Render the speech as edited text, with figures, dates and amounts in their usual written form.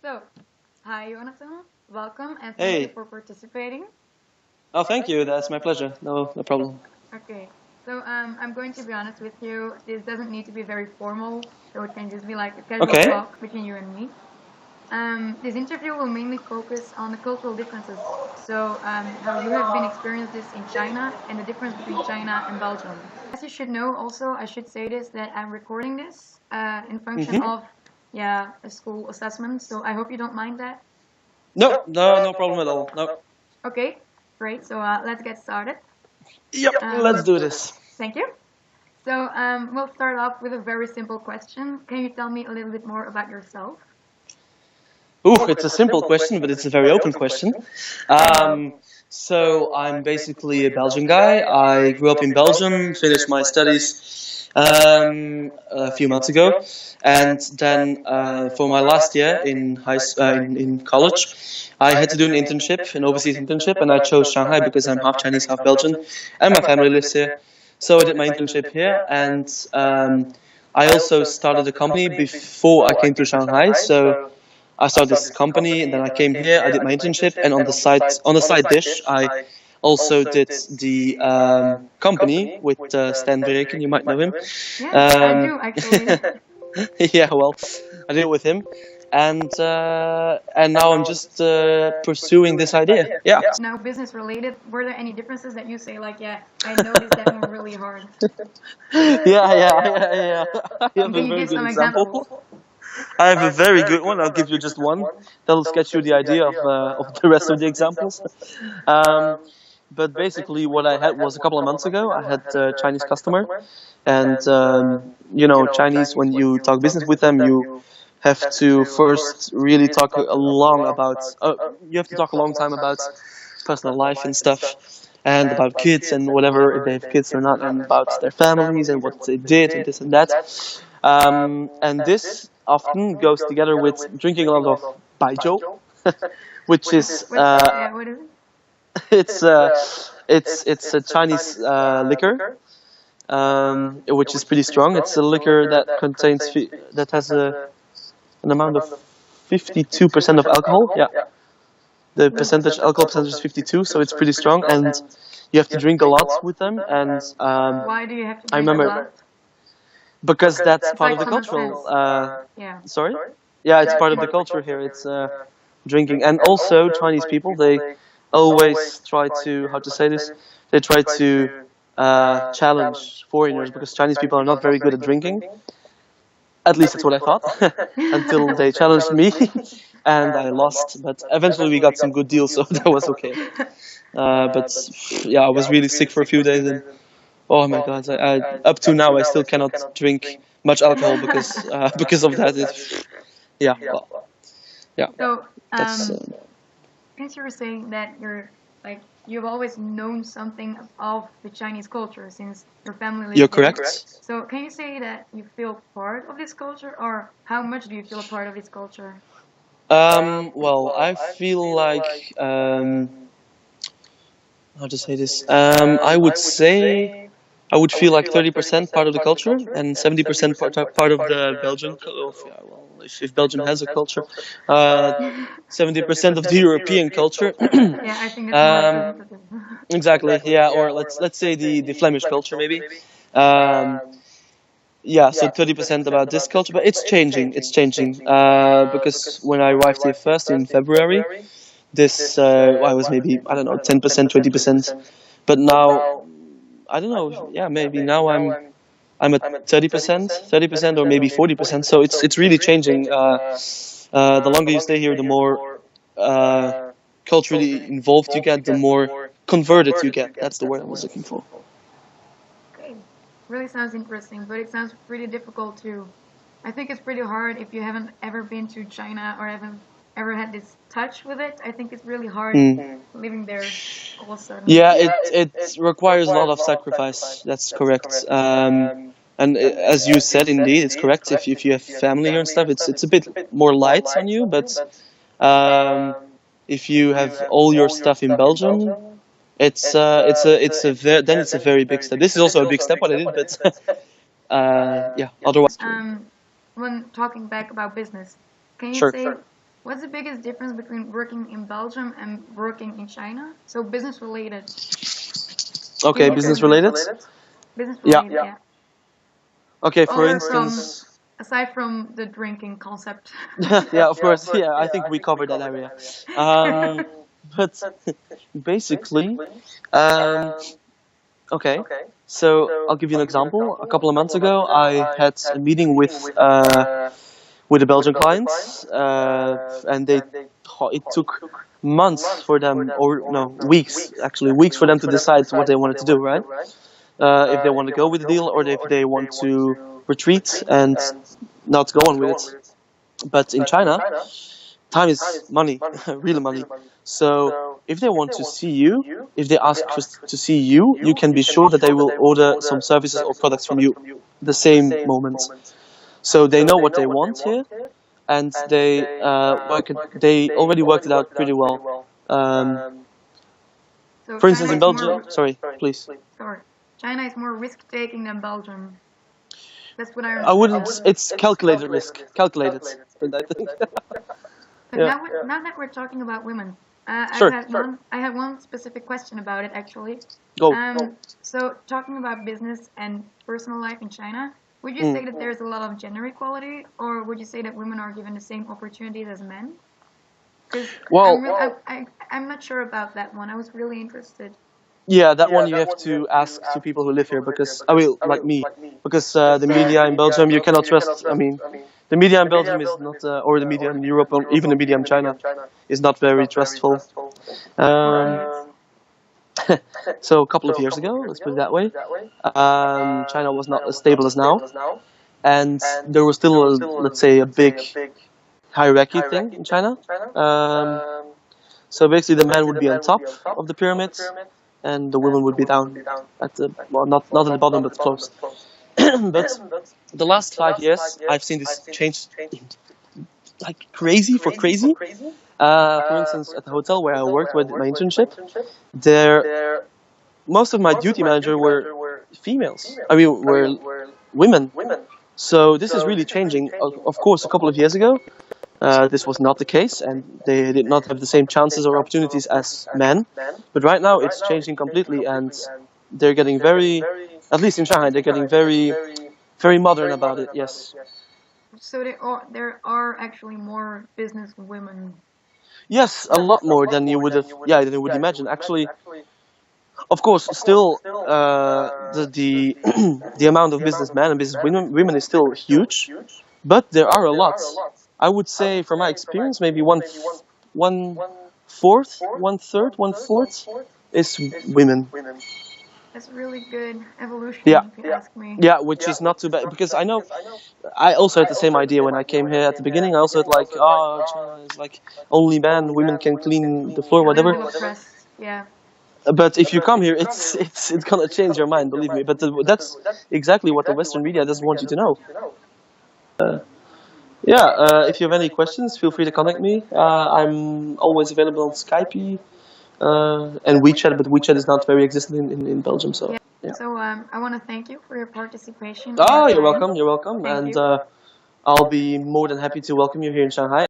So, hi Jonathan, welcome and thank you Hey. for participating. Oh, thank you. That's my pleasure. No problem. Okay, so I'm going to be honest with you. This doesn't need to be very formal, so it can just be like a casual Okay. talk between you and me. This interview will mainly focus on the cultural differences. So, how you have been experienced this in China and the difference between China and Belgium. As you should know, also, I should say this that I'm recording this in function Mm-hmm. of, yeah, a school assessment. So, I hope you don't mind that. No, no problem at all. No. Okay, great. So, let's get started. Yep. Let's do this. Thank you. So, we'll start off with a very simple question. Can you tell me a little bit more about yourself? Ooh, it's a simple question, but it's a very open question. Um, so I'm basically a Belgian guy. I grew up in Belgium, finished my studies a few months ago, and then for my last year in in college, I had to do an internship, an overseas internship, and I chose Shanghai because I'm half Chinese, half Belgian, and my family lives here. So I did my internship here, and I also started a company before I came to Shanghai. So I started this company, and then I came here. I did my internship, and on the side dish, I also did the company with Stan Breken. You might know him. Yes, I Um, do actually. yeah, well, I did it with him, and now I'm just pursuing this idea. Yeah. Now, business related, were there any differences that you say, like, yeah, I noticed that one really hard? Yeah. I have And a can you very give good some examples? example. I have a very good one. I'll give you just one. That'll sketch you the idea of the rest of the examples. Um, but basically, what I had was a couple of months ago. I had a Chinese customer, and Chinese. When you talk business with them, you have to first really talk a long about. You have to talk a long time about personal life and stuff, and about kids and whatever if they have kids or not, and about their families and what they did and this and that. And this often goes together with drinking a lot of baijiu, which is Yeah, what is it? it's uh, it's a Chinese liquor, which is pretty strong. It's a liquor that that has an amount of 52% of alcohol. Yeah, the alcohol percentage is 52, so it's pretty strong, and you have to drink a lot with them. And Why do you have to I drink a remember lot? because that's It's part like of the common cultural. sense. Yeah. Sorry, yeah, it's part of the culture here. It's drinking, and also Chinese people, they always try to, how to say this, they try to challenge foreigners because Chinese people are not very good at drinking. At least that's what I thought until they challenged me, and I lost. But eventually we got some good deals, so that was okay. But yeah, I was really sick for a few days, and oh my god, up to now I still cannot drink much alcohol because because of that. Yeah, well, yeah, So, that's since you were saying that you've always known something of the Chinese culture since your family you're lives there. correct. So, can you say that you feel part of this culture, or how much do you feel a part of this culture? Well, I feel like how to say this. I would say I would feel like 30% part of the culture and 70% part of the Belgian. Yeah, well, if Belgium has a culture, 70% of the European culture. Yeah, I think that's more um, representative. exactly. Yeah, or let's say the Flemish culture maybe. Um, yeah, so 30% about this culture, but it's changing. It's changing because when I arrived here first in February, this I was maybe, I don't know, 10%, 20%, but now I don't know. Yeah, maybe now I'm at 30%, or maybe 40%. So it's really changing. The longer you stay here, the more uh, culturally involved you get, the more converted you get. That's the word I was looking for. Okay, really sounds interesting, but it sounds pretty difficult too. I think it's pretty hard if you haven't ever been to China or haven't ever had this touch with it. I think it's really hard living there all of a sudden. Yeah, it requires a lot of sacrifice. That's correct. And as you said, indeed, it's correct. If you have family and stuff, it's a bit more light on you. But um, if you have all your stuff in Belgium, then it's a very big step. This is also a big step what I did, but yeah. Otherwise, Um, when talking back about business, can you sure. say What's the biggest difference between working in Belgium and working in China? So business related. Okay, business related? Business Yeah. related, yeah. Okay, for Or instance. aside from the drinking concept. Yeah, of course. Yeah, I think we covered that area. But basically, um, okay. So I'll give you an example. A couple of months ago, I had a meeting with a Belgian client, and it took months for them, or no, weeks actually, weeks for them to decide what they wanted to do, right? If they want to go with the deal or if they want to retreat and not go on with it. But in China, time is money, really money. So if they want to see you, if they ask to see you, you can be sure that they will order some services or products from you the same moment. So they know what they want here, and they already worked it out pretty well. So For China instance, in is Belgium, more, sorry, please. sorry, China is more risk taking than Belgium. That's what I I wouldn't. understand. It's calculated risk, calculated. I think. But Yeah. now that we're talking about women, Sure. I had one specific question about it actually. Go. So talking about business and personal life in China, would you say that there's a lot of gender equality, or would you say that women are given the same opportunities as men? Because Well, I'm not sure about that one. I was really interested. yeah, that one you have to ask to people who live here because I will like me because the media in Belgium you cannot trust. I mean, the media in Belgium is not, or the media in Europe, or even the media in China, is not very trustful. So a couple of years ago, let's put it that way, China was not as stable as now, and there was still, let's say, a big hierarchy thing in China. So basically, the man would be on top of the pyramid, and the women would be down at the not at the bottom, but close. But the last 5 years, I've seen this change like crazy for crazy. For instance, at the hotel where I worked with my internship, most of my duty manager were females. I mean, were women. So this is really changing. Of course, a couple of years ago, this was not the case, and they did not have the same chances or opportunities as men. But right now, it's changing completely, and they're getting very, at least in Shanghai, they're getting very, very modern about it. Yes. So there are actually more business women. Yes, a lot more than you would have. Yeah, than you would imagine. Actually, of course, still the the amount of businessmen and business women is still huge, but there are a lot. I would say, from my experience, maybe one fourth, one third, one fourth is women. That's really good evolution, Yeah. if you ask me. Yeah, which is not too bad because I know I also had the same idea when I came here at the beginning. I also had like, oh, China is like only men, women can clean the floor, A little whatever. bit oppressed, yeah. But if you come here, it's gonna change your mind, believe me. But that's exactly what the Western media doesn't want you to know. If you have any questions, feel free to contact me. I'm always available on Skype and WeChat, but WeChat is not very existent in Belgium, so. Yeah. Yeah. So I want to thank you for your participation. Oh, you're welcome. You're welcome, Thank and you. I'll be more than happy to welcome you here in Shanghai.